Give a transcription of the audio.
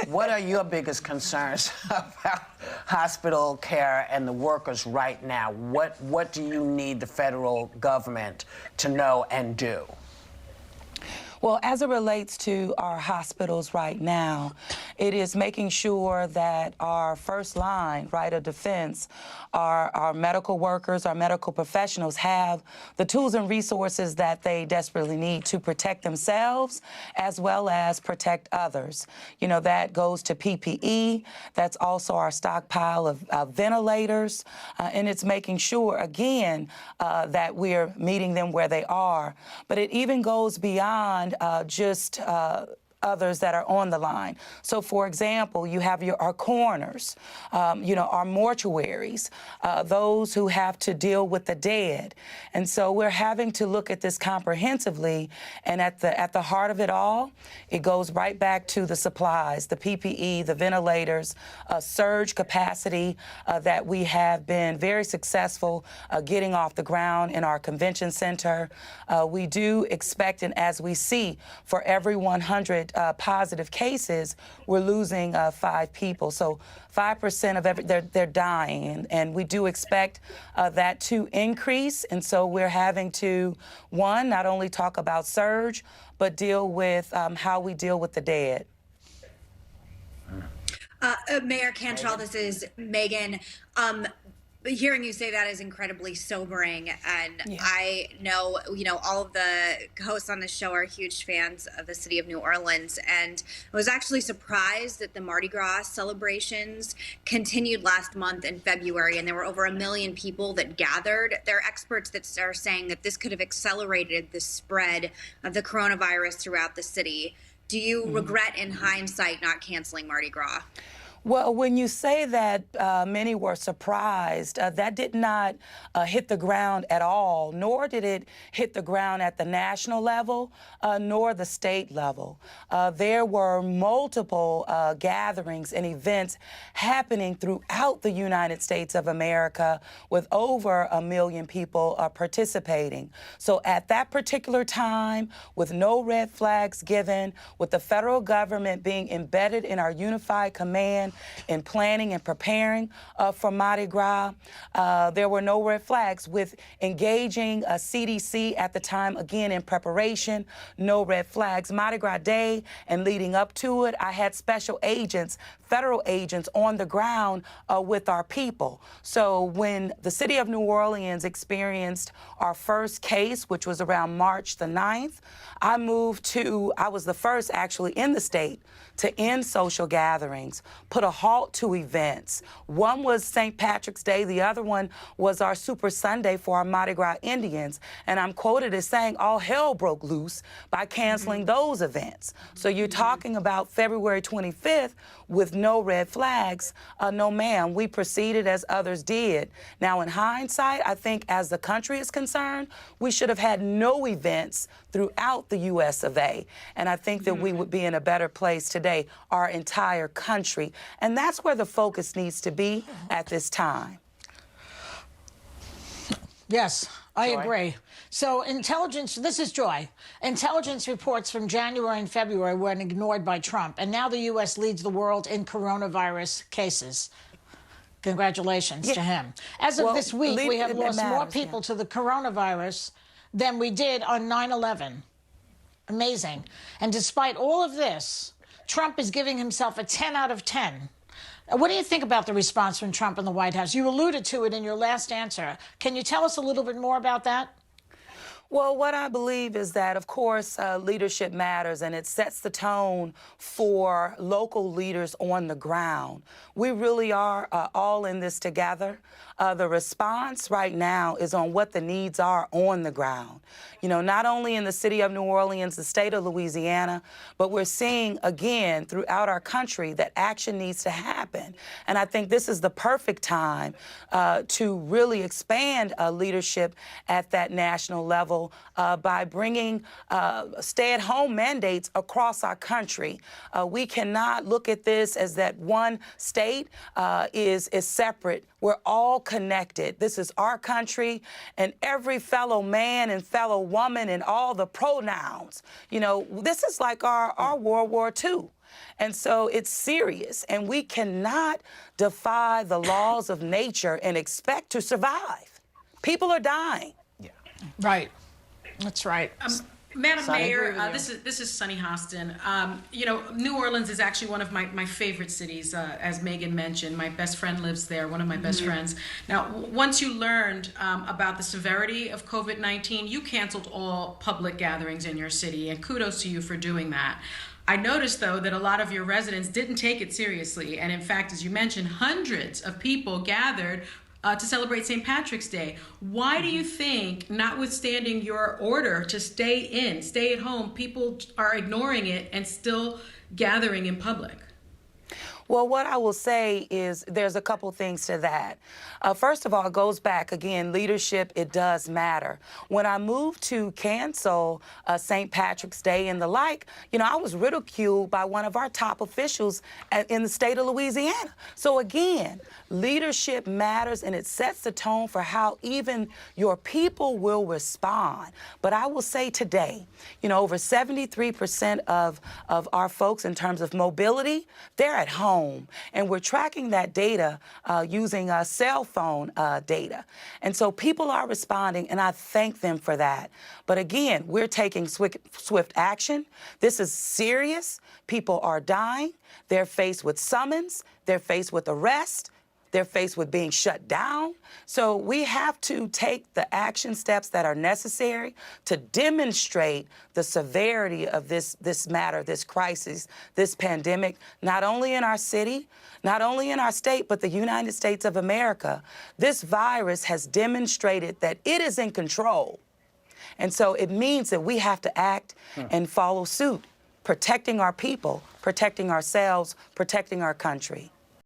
What are your biggest concerns about hospital care and the workers right now? What do you need the federal government to know and do? Well, as it relates to our hospitals right now, it is making sure that our first line, right, of defense, our medical workers, our medical professionals have the tools and resources that they desperately need to protect themselves as well as protect others. You know, that goes to PPE. That's also our stockpile of ventilators. And it's making sure, again, that we're meeting them where they are. But it even goes beyond just others that are on the line. So, for example, you have our coroners, you know, our mortuaries, those who have to deal with the dead. And so we're having to look at this comprehensively, and at the heart of it all, it goes right back to the supplies, the PPE, the ventilators, surge capacity that we have been very successful getting off the ground in our convention center. We do expect, and as we see, for every 100 positive cases, we're losing 5 people. So 5% of they're dying, and we do expect that to increase. And so we're having to, one, not only talk about surge, but deal with how we deal with the dead. Mayor Cantrell, this is Megan. Hearing you say that is incredibly sobering, and yeah. I know, you know, all of the hosts on this show are huge fans of the city of New Orleans, and I was actually surprised that the Mardi Gras celebrations continued last month in February, and there were over 1 million people that gathered. There are experts that are saying that this could have accelerated the spread of the coronavirus throughout the city. Do you regret, in hindsight, not canceling Mardi Gras? Well, when you say that many were surprised, that did not hit the ground at all, nor did it hit the ground at the national level, nor the state level. There were multiple gatherings and events happening throughout the United States of America with over 1 million people participating. So at that particular time, with no red flags given, with the federal government being embedded in our unified command, in planning and preparing for Mardi Gras, there were no red flags. With engaging CDC at the time, again, in preparation, no red flags. Mardi Gras Day and leading up to it, I had special agents, federal agents on the ground with our people. So when the city of New Orleans experienced our first case, which was around March the 9th, I was the first actually in the state to end social gatherings, put a halt to events. One was St. Patrick's Day, the other one was our Super Sunday for our Mardi Gras Indians. And I'm quoted as saying all hell broke loose by canceling those events. So you're talking about February 25th with no red flags. No, ma'am, we proceeded as others did. Now, in hindsight, I think as the country is concerned, we should have had no events throughout the U.S. of A. And I think that we would be in a better place today, our entire country. And that's where the focus needs to be at this time. Yes, I agree. So intelligence, this is Joy. Intelligence reports from January and February were ignored by Trump, and now the U.S. leads the world in coronavirus cases. Congratulations to him. As of this week, we have lost more people to the coronavirus than we did on 9/11. Amazing. And despite all of this, Trump is giving himself a 10 out of 10. What do you think about the response from Trump in the White House? You alluded to it in your last answer. Can you tell us a little bit more about that? Well, what I believe is that, of course, leadership matters, and it sets the tone for local leaders on the ground. We really are all in this together. The response right now is on what the needs are on the ground. You know, not only in the city of New Orleans, the state of Louisiana, but we're seeing, again, throughout our country that action needs to happen. And I think this is the perfect time to really expand leadership at that national level by bringing stay-at-home mandates across our country. We cannot look at this as that one state is separate. We're all connected. This is our country, and every fellow man and fellow woman and all the pronouns. You know, this is like our World War II. And so it's serious, and we cannot defy the laws of nature and expect to survive. People are dying. Yeah. Right. That's right. Madam Sonny? Mayor, this is Sunny Hostin. You know, New Orleans is actually one of my favorite cities, as Megan mentioned. My best friend lives there, one of my best friends. Now, once you learned about the severity of COVID-19, you canceled all public gatherings in your city, and kudos to you for doing that. I noticed, though, that a lot of your residents didn't take it seriously, and in fact, as you mentioned, hundreds of people gathered to celebrate St. Patrick's Day. Why do you think, notwithstanding your order to stay at home, people are ignoring it and still gathering in public? Well, what I will say is there's a couple things to that. First of all, it goes back, again, leadership, it does matter. When I moved to cancel St. Patrick's Day and the like, you know, I was ridiculed by one of our top officials in the state of Louisiana. So again, leadership matters, and it sets the tone for how even your people will respond. But I will say today, you know, over 73% of our folks in terms of mobility, they're at home. And we're tracking that data using cell phone data. And so people are responding, and I thank them for that. But again, we're taking swift action. This is serious. People are dying. They're faced with summons. They're faced with arrest. They're faced with being shut down. So we have to take the action steps that are necessary to demonstrate the severity of this matter, this crisis, this pandemic, not only in our city, not only in our state, but the United States of America. This virus has demonstrated that it is in control. And so it means that we have to act and follow suit, protecting our people, protecting ourselves, protecting our country.